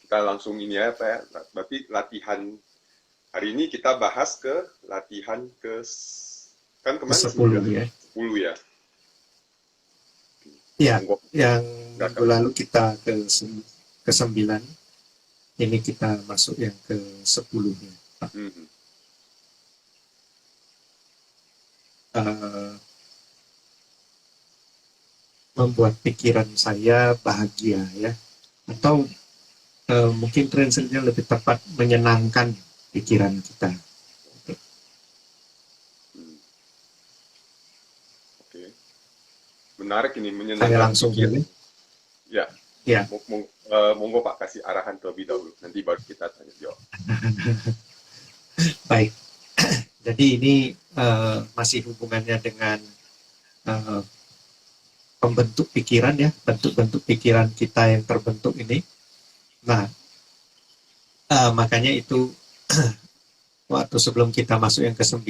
kita langsung ini ya Pak ya. Berarti latihan hari ini kita bahas ke latihan kan kemarin ke-10 ya. 10 ya. Ya, Monggo. yang minggu Silakan. lalu kita ke-9, ini kita masuk yang ke-10 ya, Pak. Hmm. Uh, membuat pikiran saya bahagia ya, atau mungkin translate-nya lebih tepat menyenangkan pikiran kita. Oke. Menarik ini, Saya menyenangkan langsung pikiran. dulu. Ya. Ya, Monggo Pak kasih arahan terlebih dahulu. Nanti baru kita tanya jawab. baik. Jadi ini masih hubungannya dengan pembentuk pikiran ya, bentuk-bentuk pikiran kita yang terbentuk ini. Nah, makanya itu waktu sebelum kita masuk yang ke-9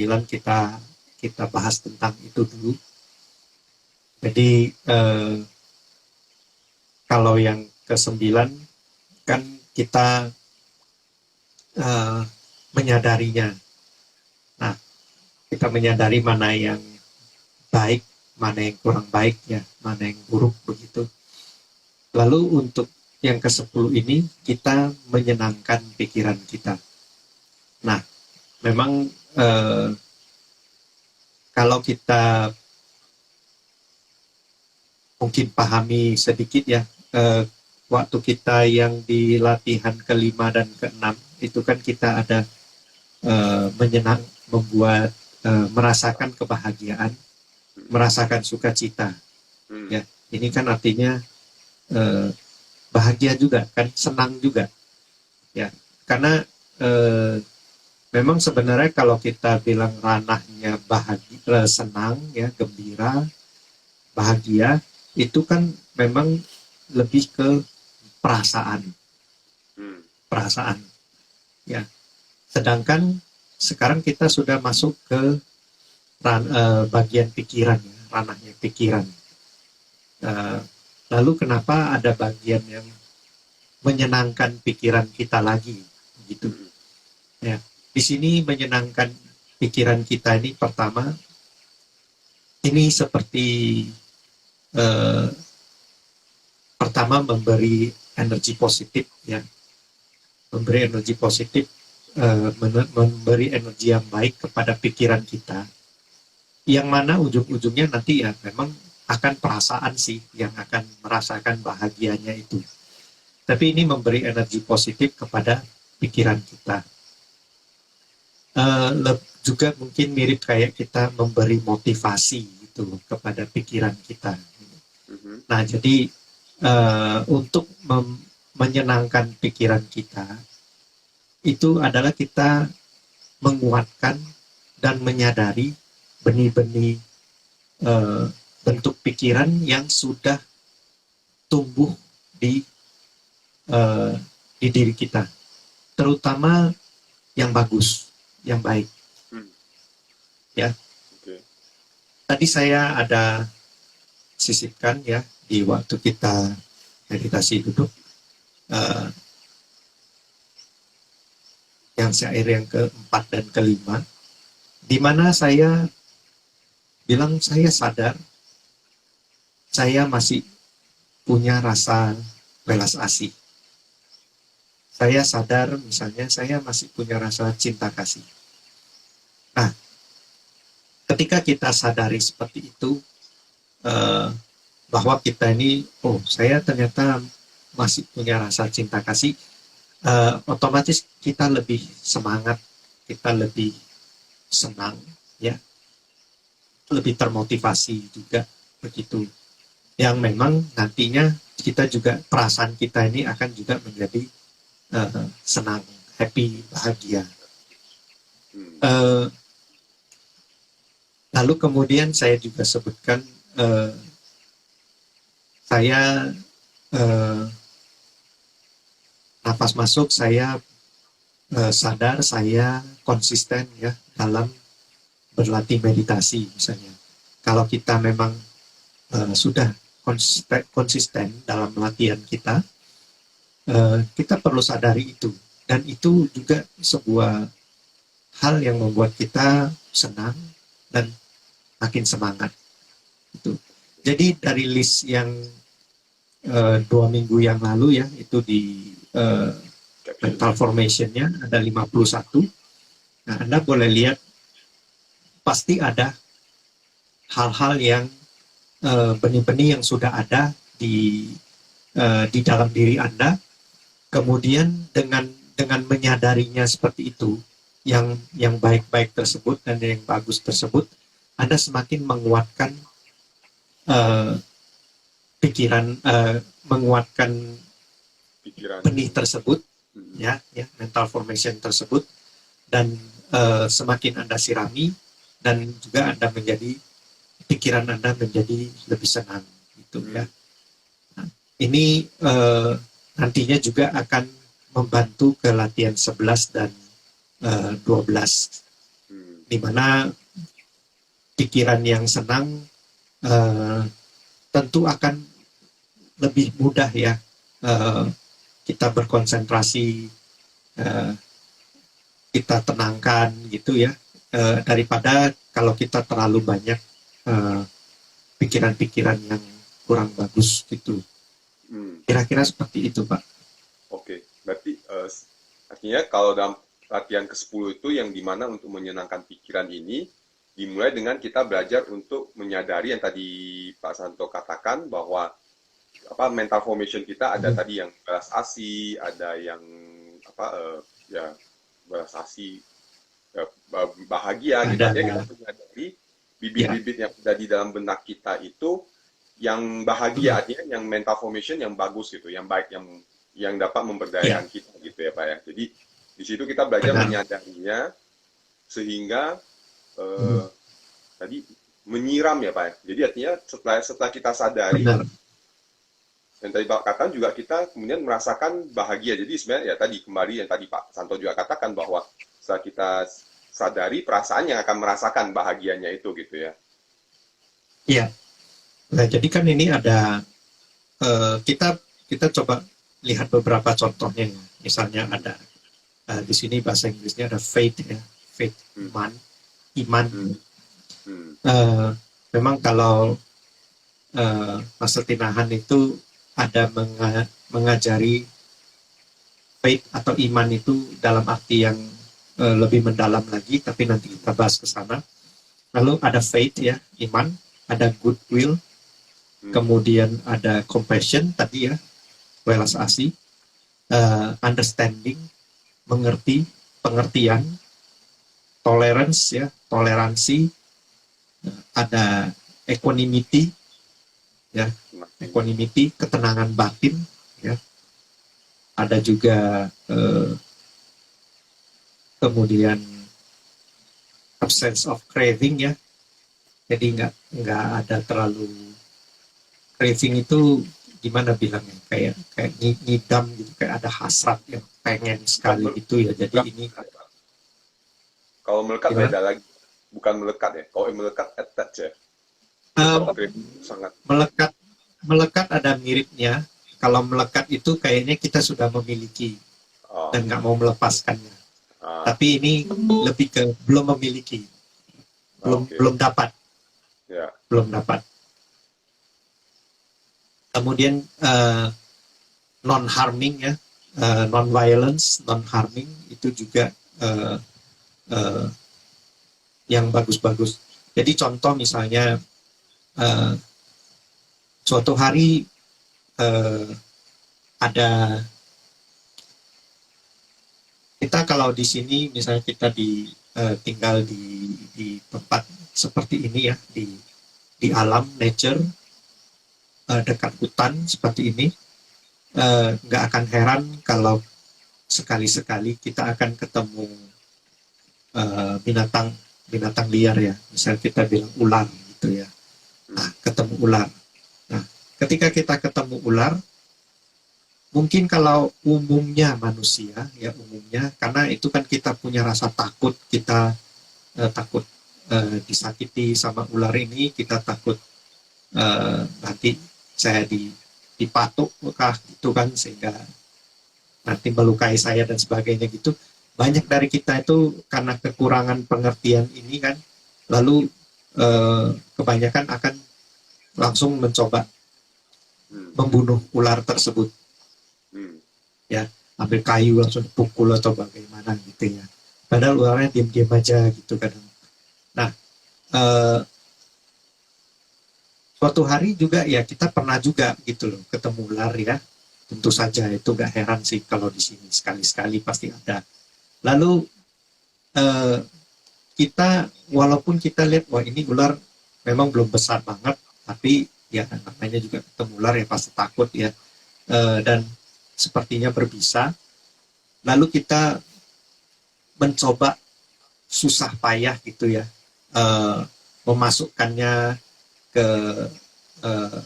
kita bahas tentang itu dulu. Jadi kalau yang ke-9 kan kita menyadarinya. Nah, kita menyadari mana yang baik, mana yang kurang baik ya, mana yang buruk begitu. Lalu untuk yang ke-10 ini kita menyenangkan pikiran kita. Nah, memang kalau kita mungkin pahami sedikit ya, waktu kita yang di latihan ke-5 dan ke-6 itu kan kita ada membuat merasakan kebahagiaan, merasakan sukacita. Ya, ini kan artinya bahagia juga kan, senang juga ya, karena memang sebenarnya kalau kita bilang ranahnya bahagia, senang ya, gembira, bahagia, itu kan memang lebih ke perasaan ya. Sedangkan sekarang kita sudah masuk ke bagian pikiran ya, ranahnya pikiran. Lalu kenapa ada bagian yang menyenangkan pikiran kita lagi gitu ya. Di sini menyenangkan pikiran kita ini pertama, ini seperti pertama memberi energi positif ya, memberi energi positif, memberi energi yang baik kepada pikiran kita, yang mana ujung-ujungnya nanti ya memang akan perasaan sih yang akan merasakan bahagianya itu. Tapi ini memberi energi positif kepada pikiran kita. Juga mungkin mirip kayak kita memberi motivasi gitu kepada pikiran kita. Nah, jadi untuk menyenangkan pikiran kita itu adalah kita menguatkan dan menyadari benih-benih bentuk pikiran yang sudah tumbuh di diri kita, terutama yang bagus, yang baik. Ya. Tadi saya ada sisipkan ya di waktu kita meditasi duduk, yang syair yang ke-4 dan ke-5, di mana saya bilang saya sadar saya masih punya rasa welas asih. Saya sadar misalnya saya masih punya rasa cinta kasih. Nah, ketika kita sadari seperti itu, bahwa kita ini, oh saya ternyata masih punya rasa cinta kasih, otomatis kita lebih semangat, kita lebih senang, ya, lebih termotivasi juga begitu. Yang memang nantinya kita juga, perasaan kita ini akan juga menjadi senang, happy, bahagia. Lalu kemudian saya juga sebutkan, saya napas masuk, saya sadar, saya konsisten ya dalam berlatih meditasi misalnya. Kalau kita memang sudah konsisten dalam latihan kita, kita perlu sadari itu, dan itu juga sebuah hal yang membuat kita senang dan makin semangat itu. Jadi dari list yang 2 minggu yang lalu ya, itu di mental formation-nya ada 51. Nah, Anda boleh lihat pasti ada hal-hal yang benih-benih yang sudah ada di dalam diri Anda. Kemudian dengan menyadarinya seperti itu, yang baik-baik tersebut dan yang bagus tersebut, Anda semakin menguatkan menguatkan pikiran benih tersebut, ya mental formation tersebut, dan semakin Anda sirami, dan juga Anda pikiran Anda menjadi lebih senang, gitu ya. Nah, ini nantinya juga akan membantu ke latihan 11 dan 12, di mana pikiran yang senang tentu akan lebih mudah ya kita berkonsentrasi, kita tenangkan gitu ya, daripada kalau kita terlalu banyak pikiran-pikiran yang kurang bagus gitu. Kira-kira seperti itu, Pak. Oke, berarti artinya kalau dalam latihan ke-10 itu yang dimana untuk menyenangkan pikiran ini dimulai dengan kita belajar untuk menyadari yang tadi Pak Santo katakan, bahwa mental formation kita ada tadi yang belas asih, ada yang belas asih, bahagia gitu. Artinya kita menyadari bibit-bibit yang ada di dalam benak kita itu yang bahagia, artinya yang mental formation yang bagus gitu, yang baik, yang dapat memberdayakan kita gitu ya Pak ya. Jadi di situ kita belajar menyadarinya, sehingga tadi menyiram ya Pak ya. Jadi artinya setelah kita sadari, yang tadi Pak katakan juga kita kemudian merasakan bahagia. Jadi sebenarnya ya tadi kembali yang tadi Pak Santo juga katakan, bahwa setelah kita sadari, perasaan yang akan merasakan bahagianya itu gitu ya. Iya. Nah, jadi kan ini ada kita coba lihat beberapa contohnya. Misalnya ada di sini bahasa Inggrisnya ada faith ya, faith, iman. Memang kalau Master Tinahan itu ada mengajari faith atau iman itu dalam arti yang lebih mendalam lagi, tapi nanti kita bahas ke sana. Lalu ada faith ya, iman, ada goodwill, kemudian ada compassion tadi ya, welas asih, understanding, mengerti, pengertian, tolerance ya, toleransi, ada equanimity ya, equanimity, ketenangan batin ya, ada juga kemudian absence of craving ya, jadi nggak ada terlalu craving. Itu gimana bilangnya, kayak ngidam gitu, kayak ada hasrat yang pengen sekali itu ya. Jadi ini kalau melekat beda lagi, bukan melekat ya. Kalau melekat attach ya. Sangat melekat ada miripnya. Kalau melekat itu kayaknya kita sudah memiliki dan nggak mau melepaskannya. Tapi ini lebih ke belum memiliki, belum dapat, belum dapat. Kemudian non harming ya, non violence, non harming itu juga yang bagus-bagus. Jadi contoh misalnya suatu hari ada, kita kalau di sini misalnya kita tinggal di tempat seperti ini ya, di alam nature, dekat hutan seperti ini, nggak akan heran kalau sekali-sekali kita akan ketemu binatang liar ya, misalnya kita bilang ular gitu ya. Nah, ketemu ular. Nah, ketika kita ketemu ular, mungkin kalau umumnya manusia ya, umumnya karena itu kan kita punya rasa takut, kita takut disakiti sama ular ini, kita takut nanti saya dipatuk kah gitu kan, sehingga nanti melukai saya dan sebagainya gitu. Banyak dari kita itu karena kekurangan pengertian ini kan, lalu kebanyakan akan langsung mencoba Hmm. membunuh ular tersebut, Hmm. ya, ambil kayu langsung pukul atau bagaimana gitu ya. Padahal ularnya diam-diam aja gitu kan. Nah, suatu hari juga ya kita pernah juga gitu loh ketemu ular ya. Tentu saja itu gak heran sih kalau di sini sekali-sekali pasti ada. Lalu kita walaupun kita lihat wah ini ular memang belum besar banget, tapi ya namanya juga ketemu ular ya pasti takut ya. Dan sepertinya berbisa. Lalu kita mencoba susah payah gitu ya, memasukkannya ke eh,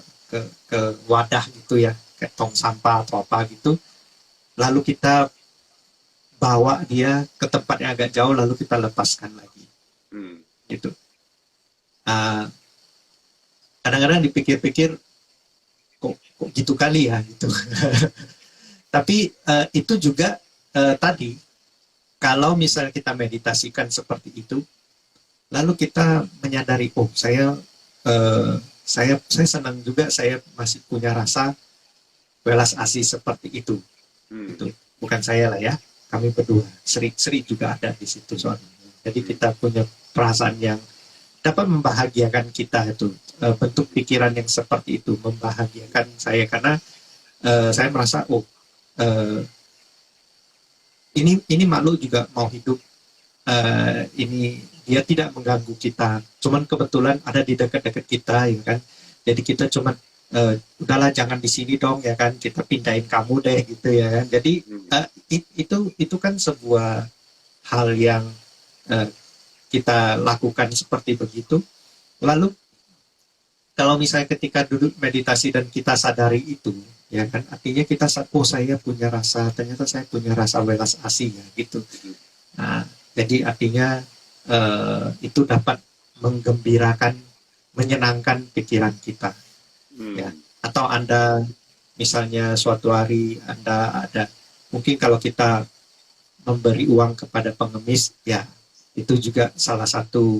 ke wadah gitu ya, ke tong sampah atau apa gitu. Lalu kita bawa dia ke tempat yang agak jauh, lalu kita lepaskan lagi Hmm. gitu. Uh, Kadang-kadang dipikir-pikir kok gitu kali ya gitu. Tapi itu juga tadi kalau misalnya kita meditasikan seperti itu, lalu kita menyadari oh saya senang juga saya masih punya rasa welas asih seperti itu. Hmm. Itu bukan saya lah ya, kami berdua. Seri juga ada di situ soalnya. Jadi kita punya perasaan yang dapat membahagiakan kita itu, bentuk pikiran yang seperti itu membahagiakan saya karena saya merasa oh ini makhluk juga mau hidup, ini dia tidak mengganggu kita, cuman kebetulan ada di dekat-dekat kita ya kan, jadi kita cuman udahlah jangan di sini dong ya kan, kita pindahin kamu deh gitu ya kan. Jadi itu kan sebuah hal yang kita lakukan seperti begitu. Lalu kalau misalnya ketika duduk meditasi dan kita sadari itu ya kan, artinya kita oh saya punya rasa, ternyata saya punya rasa welas asih ya gitu. Nah, jadi artinya itu dapat menggembirakan, menyenangkan pikiran kita. Ya. Atau Anda misalnya suatu hari Anda ada, mungkin kalau kita memberi uang kepada pengemis, ya itu juga salah satu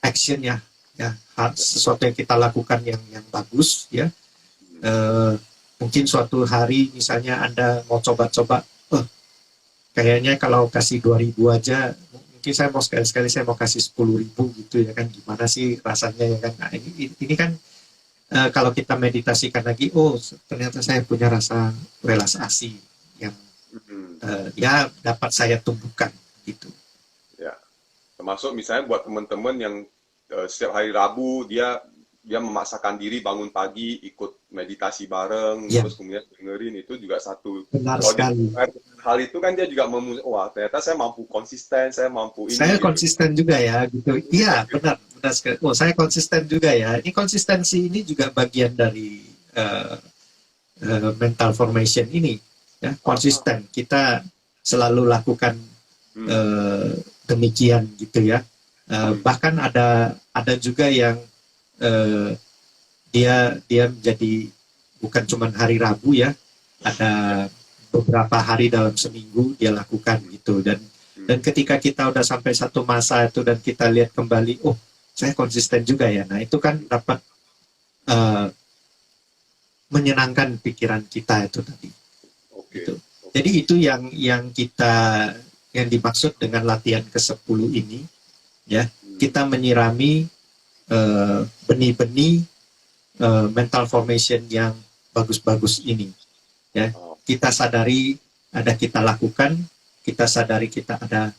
action ya, sesuatu yang kita lakukan yang bagus ya. Mungkin suatu hari misalnya Anda mau coba-coba, kayaknya kalau kasih 2.000 aja, mungkin saya mau sekali-sekali saya mau kasih 10.000 gitu ya kan, gimana sih rasanya ya kan. Nah, ini kan kalau kita meditasikan lagi, oh ternyata saya punya rasa welas asih yang ya dapat saya tumbuhkan gitu. Ya, termasuk misalnya buat teman-teman yang setiap hari Rabu dia memaksakan diri bangun pagi ikut meditasi bareng, ya. Terus kemudian dengerin, itu juga satu. Benar kalau sekali. Hal itu kan dia juga wah ternyata saya mampu konsisten, saya mampu ini. Saya gitu. Konsisten juga ya gitu. Iya benar sekali. Oh saya konsisten juga ya. Ini konsistensi ini juga bagian dari mental formation ini ya, konsisten. Kita selalu lakukan demikian gitu ya. Bahkan ada juga yang dia menjadi bukan cuma hari Rabu ya, ada beberapa hari dalam seminggu dia lakukan gitu. Dan ketika kita udah sampai satu masa itu dan kita lihat kembali, oh saya konsisten juga ya. Nah itu kan dapat menyenangkan pikiran kita itu tadi. Gitu. Jadi itu yang dimaksud dengan latihan ke-10 ini ya. Kita menyirami benih-benih mental formation yang bagus-bagus ini ya. Kita sadari ada kita lakukan, kita sadari kita ada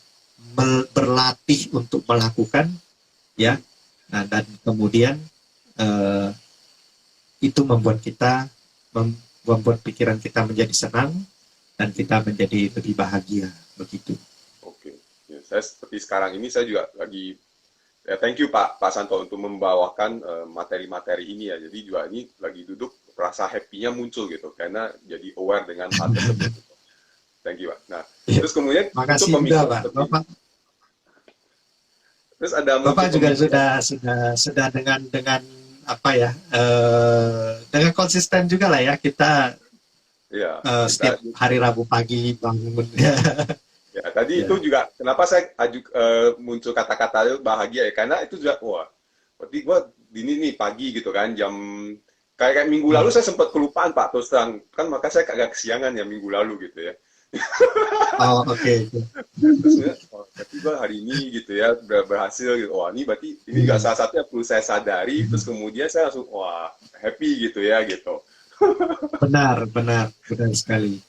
berlatih untuk melakukan ya. Nah, dan kemudian itu membuat pikiran kita menjadi senang dan kita menjadi lebih bahagia begitu. Oke. Ya, saya seperti sekarang ini saya juga lagi ya, thank you Pak Santo untuk membawakan materi-materi ini ya. Jadi juga ini lagi duduk rasa happy-nya muncul gitu karena jadi aware dengan hal tersebut. Thank you Pak. Nah, terus kemudian makasih juga Pak. Terus ada Bapak juga sudah dengan apa ya, dengan konsisten juga lah ya kita Iya, kita setiap hari Rabu pagi bangun. ya tadi itu Ya. juga kenapa saya muncul kata-kata itu bahagia ya karena itu juga wah berarti gua dini nih pagi gitu kan jam kayak minggu lalu Hmm. saya sempat kelupaan Pak terus terang kan maka saya agak kesiangan ya minggu lalu gitu ya. Oh, oke. Okay. Terus ya, oh, berarti gua hari ini gitu ya berhasil gitu. Wah, ini berarti ini juga Hmm. salah satu yang perlu saya sadari terus kemudian saya langsung wah happy gitu ya gitu. Benar, benar, benar sekali.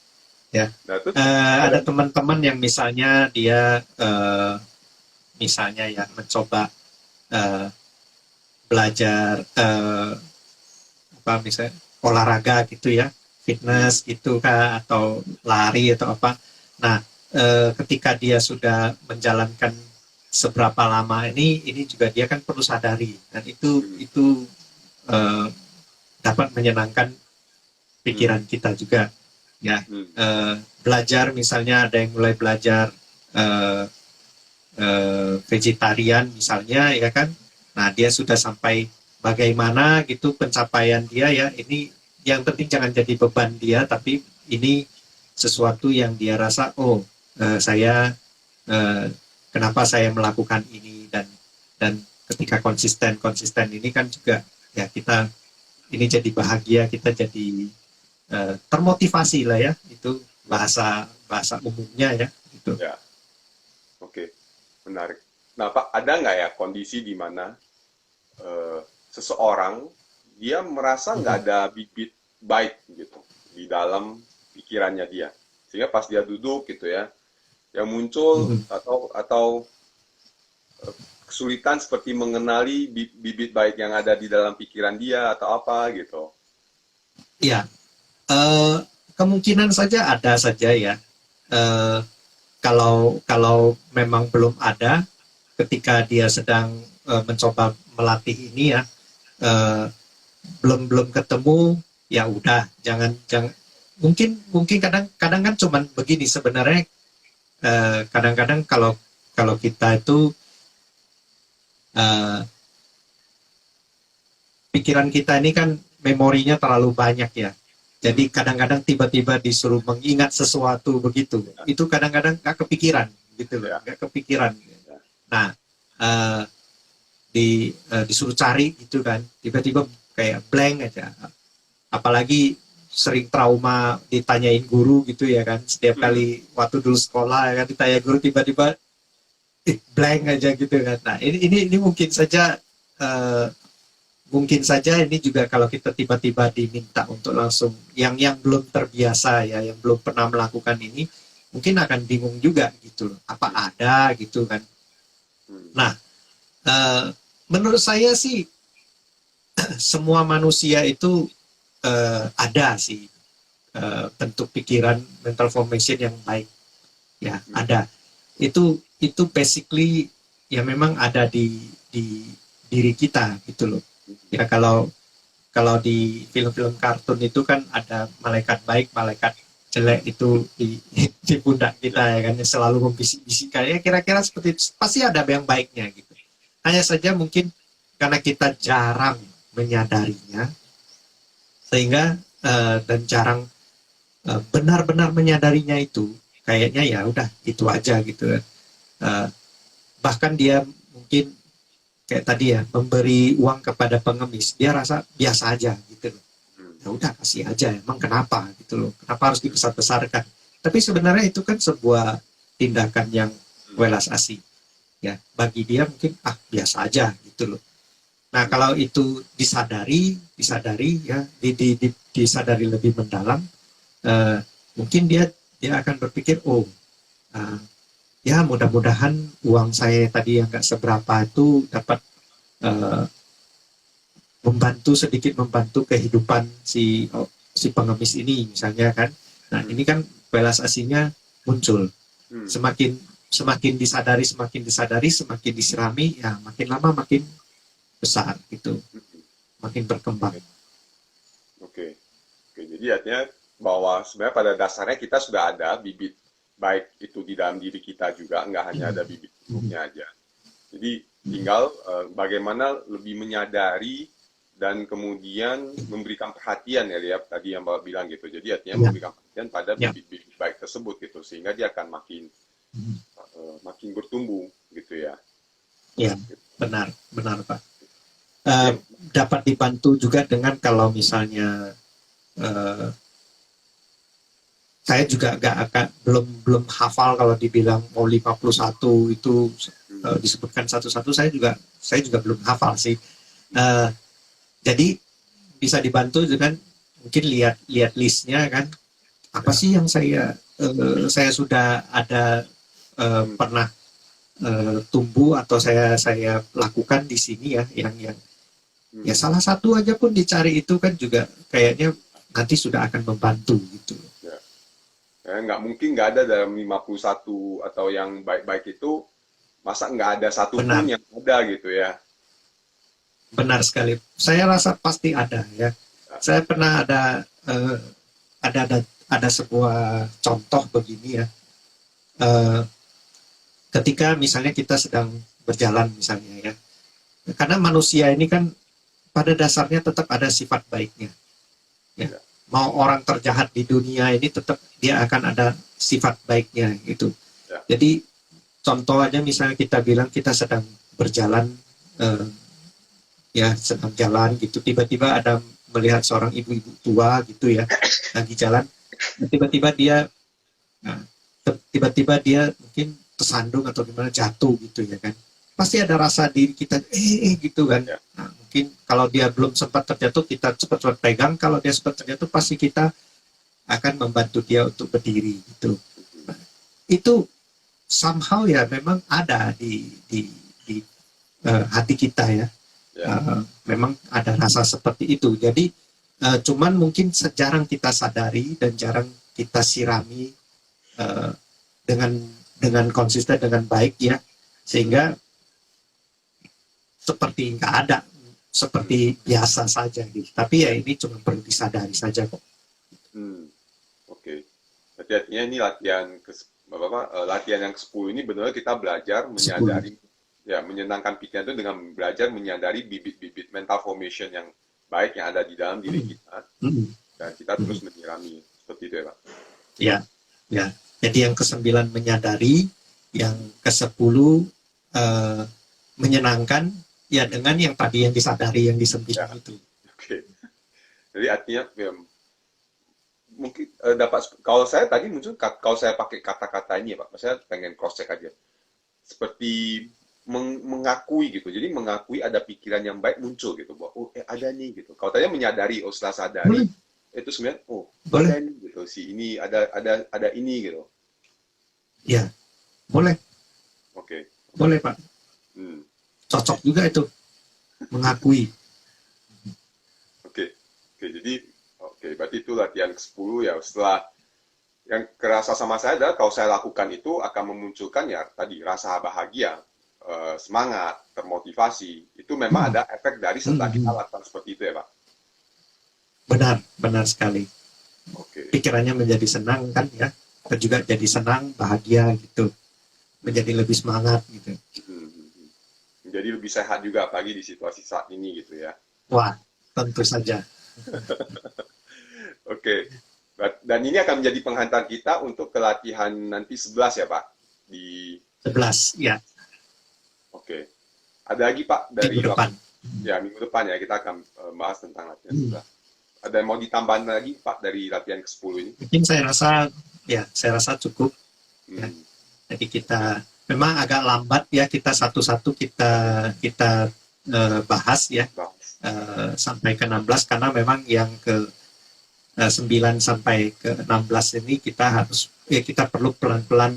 Ya. Nah, terus ada Ada teman-teman yang misalnya dia misalnya ya mencoba eh, belajar apa misalnya olahraga gitu ya, hmm, fitness gitu kah atau lari atau apa. Nah, ketika dia sudah menjalankan seberapa lama ini juga dia kan perlu sadari dan hmm, itu eh, dapat menyenangkan hmm, pikiran kita juga ya. hmm, Belajar misalnya ada yang mulai belajar eh, vegetarian misalnya ya kan. Nah, dia sudah sampai bagaimana gitu pencapaian dia ya. Ini yang penting jangan jadi beban dia, tapi ini sesuatu yang dia rasa, oh, saya kenapa saya melakukan ini dan ketika konsisten konsisten ini kan juga ya kita ini jadi bahagia, kita jadi termotivasi lah ya, itu ya, bahasa bahasa umumnya ya gitu. ya, oke, menarik. Nah, Pak, ada nggak ya kondisi di mana eh, seseorang dia merasa nggak ada bibit baik gitu di dalam pikirannya dia, sehingga pas dia duduk gitu ya, yang muncul atau kesulitan seperti mengenali bibit baik yang ada di dalam pikiran dia atau apa gitu. Ya, eh, kemungkinan saja ada saja ya. Eh, kalau kalau memang belum ada, ketika dia sedang mencoba melatih ini ya, eh, belum belum ketemu, ya udah, jangan jangan. Mungkin mungkin kadang-kadang kan cuman begini sebenarnya. Kadang-kadang kalau kalau kita itu eh, pikiran kita ini kan memorinya terlalu banyak ya. Jadi Hmm, kadang-kadang tiba-tiba disuruh mengingat sesuatu begitu. ya, Itu kadang-kadang nggak kepikiran gitu loh, ya, nggak kepikiran. ya. Nah, eh, disuruh cari gitu kan, tiba-tiba kayak blank aja. Apalagi sering trauma ditanyain guru gitu ya kan, setiap Hmm, kali waktu dulu sekolah ya kan ditanya guru tiba-tiba blank aja gitu kan. Nah, ini eh, mungkin saja ini juga kalau kita tiba-tiba diminta untuk langsung yang belum terbiasa ya, yang belum pernah melakukan ini, mungkin akan bingung juga gitu loh. Apa hmm, ada gitu kan. hmm, Nah, eh, menurut saya sih semua manusia itu ada sih bentuk pikiran mental formation yang baik ya, hmm, ada. Itu basically ya memang ada di diri kita gitu loh. hmm, Ya kalau kalau di film-film kartun itu kan ada malaikat baik, malaikat jelek itu di pundak ya, kita ya kan, yang selalu membisik-bisikkan ya, kira-kira seperti itu. Pasti ada yang baiknya gitu. Hanya saja mungkin karena kita jarang menyadarinya, sehingga dan jarang benar-benar menyadarinya, itu kayaknya ya udah itu aja gitu. Bahkan dia mungkin kayak tadi ya, memberi uang kepada pengemis, dia rasa biasa aja gitu loh. hmm, Ya udah kasih aja, emang kenapa gitu loh, kenapa harus hmm, dibesar-besarkan. Tapi sebenarnya itu kan sebuah tindakan yang hmm, welas asih ya, bagi dia mungkin biasa aja gitu loh. Nah, hmm, kalau itu disadari ya, disadari lebih mendalam, eh, mungkin dia dia akan berpikir, oh, uh, ya mudah-mudahan uang saya tadi yang nggak seberapa itu dapat uh, membantu, sedikit membantu kehidupan si pengemis ini misalnya kan. Nah, hmm, ini kan belas aslinya muncul. hmm, Semakin semakin disadari, semakin disirami, ya makin lama makin besar gitu, hmm. makin berkembang. Oke, oke, oke. Jadi artinya bahwa sebenarnya pada dasarnya kita sudah ada bibit baik itu di dalam diri kita juga, nggak hanya ada Hmm. bibit buruknya aja. Jadi tinggal bagaimana lebih menyadari dan kemudian memberikan perhatian ya, Liap, tadi yang Bapak bilang gitu. Jadi artinya Ya, memberikan perhatian pada ya, bibit-bibit baik tersebut gitu, sehingga dia akan makin bertumbuh gitu ya. ya, benar, benar Pak. Oke. Eh, Dapat dibantu juga dengan kalau misalnya eh, saya juga nggak akan belum belum hafal kalau dibilang mau 51 itu Hmm. disebutkan satu-satu, saya juga belum hafal sih. Eh, jadi bisa dibantu dengan mungkin lihat lihat listnya kan, apa Ya. sih yang saya sudah ada Hmm. pernah tumbuh atau saya lakukan di sini ya, yang ya Hmm. salah satu aja pun dicari itu kan juga kayaknya nanti sudah akan membantu gitu. Ya. Nggak mungkin nggak ada dalam 51 atau yang baik-baik itu, masa nggak ada Benar, satupun yang ada gitu ya. benar sekali. Saya rasa pasti ada ya. Ya. Saya pernah ada sebuah contoh begini ya. Eh, Ketika misalnya kita sedang berjalan misalnya ya, karena manusia ini kan pada dasarnya tetap ada sifat baiknya ya. Ya. Mau orang terjahat di dunia ini tetap dia akan ada sifat baiknya gitu. Ya. Jadi contoh aja misalnya kita bilang kita sedang berjalan, eh, ya sedang jalan gitu, tiba-tiba ada melihat seorang ibu-ibu tua gitu ya lagi jalan, tiba-tiba dia nah, tiba-tiba dia mungkin tersandung atau gimana, jatuh gitu ya kan, pasti ada rasa diri kita gitu kan. Ya. Nah, mungkin kalau dia belum sempat terjatuh kita cepat-cepat pegang, kalau dia sempat terjatuh pasti kita akan membantu dia untuk berdiri gitu. Nah, itu somehow ya memang ada di hati kita ya. Ya. Memang ada rasa seperti itu. Jadi cuman mungkin jarang kita sadari dan jarang kita sirami uh, dengan konsisten dengan baik ya, sehingga seperti nggak ada, seperti biasa saja gitu. Tapi ya ini cuma perlu disadari saja kok. Hmm. Oke. Berarti artinya ini latihan yang ke-10 ini benar kita belajar 10. menyadari, ya, menyenangkan pikiran itu dengan belajar menyadari bibit-bibit mental formation yang baik yang ada di dalam diri kita, Hmm. dan kita Hmm. terus menyirami seperti itu ya, Pak. Ya, ya. Jadi yang ke-9 menyadari, yang ke-10 menyenangkan, ya dengan yang tadi yang disadari, yang di-9 Ya. itu. Oke. Jadi artinya ya, mungkin dapat, kalau saya tadi muncul kalau saya pakai kata-kata ini ya Pak, saya pengen cross check aja. Seperti mengakui gitu. Jadi mengakui ada pikiran yang baik muncul gitu, bahwa ada nih gitu. Kalau tadi menyadari, setelah sadari Boleh, itu sebenarnya boleh. ada nih gitu. Si ini ada ini gitu. Ya, boleh. Oke. Boleh, Pak. Hmm. Cocok juga itu mengakui. Oke. Jadi berarti itu latihan ke-10 ya. Setelah yang kerasa sama saya adalah kalau saya lakukan itu akan memunculkan ya tadi rasa bahagia, semangat, termotivasi. Itu memang ada efek dari setelah kita lakukan seperti itu ya Pak. Benar, benar sekali. Oke. Pikirannya menjadi senang kan ya. Kita juga jadi senang, bahagia gitu. Menjadi lebih semangat gitu. Menjadi lebih sehat juga apalagi di situasi saat ini gitu ya. Wah, tentu saja. Oke. Dan ini akan menjadi penghantar kita untuk ke latihan nanti 11 ya Pak? Di 11, ya. Oke. Ada lagi Pak dari minggu depan. Ya, minggu depan ya kita akan bahas tentang latihan 11. Ada yang mau ditambahkan lagi Pak dari latihan ke-10 ini? Mungkin saya rasa cukup. Ya. Jadi kita memang agak lambat ya, kita satu-satu kita bahas ya. Sampai ke 16 karena memang yang ke 9 sampai ke 16 ini kita perlu pelan-pelan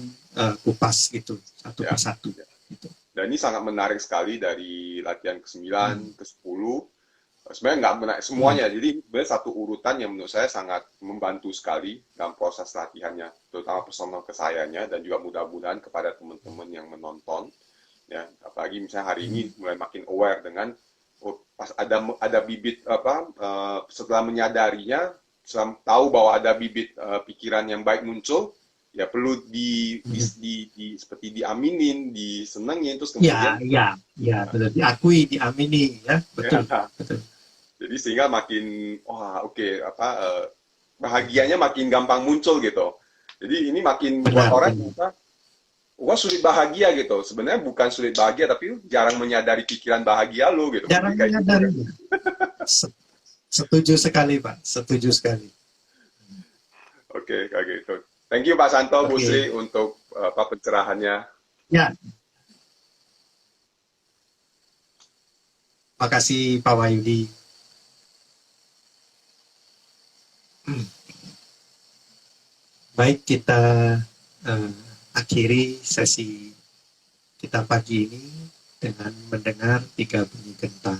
kupas gitu, satu persatu. Gitu. Dan ini sangat menarik sekali dari latihan ke-9, ke-10. Sebenarnya nggak menarik semuanya, jadi sebenarnya satu urutan yang menurut saya sangat membantu sekali dalam proses latihannya, terutama personal ke sayanya, dan juga mudah-mudahan kepada teman-teman yang menonton. Ya, apalagi misalnya hari ini mulai makin aware dengan pas ada bibit setelah menyadarinya, setelah tahu bahwa ada bibit pikiran yang baik muncul, ya perlu seperti diaminin, disenengin, terus kemudian betul, diakui, diamini ya, betul. Jadi sehingga makin wah oke apa bahagianya makin gampang muncul gitu. Jadi ini makin buat Benar, orang benar. merasa wah sulit bahagia gitu. Sebenarnya bukan sulit bahagia tapi lu jarang menyadari pikiran bahagia lu gitu. Mungkin Jarang kayak gitu kan. menyadarinya. Setuju sekali, Pak. Setuju sekali. Oke, kayak gitu. Thank you Pak Santo, Bu Oke. Sri untuk apa pencerahannya. Ya, makasih Pak Wahyudi. Baik, kita eh, akhiri sesi kita pagi ini dengan mendengar 3 bunyi genta.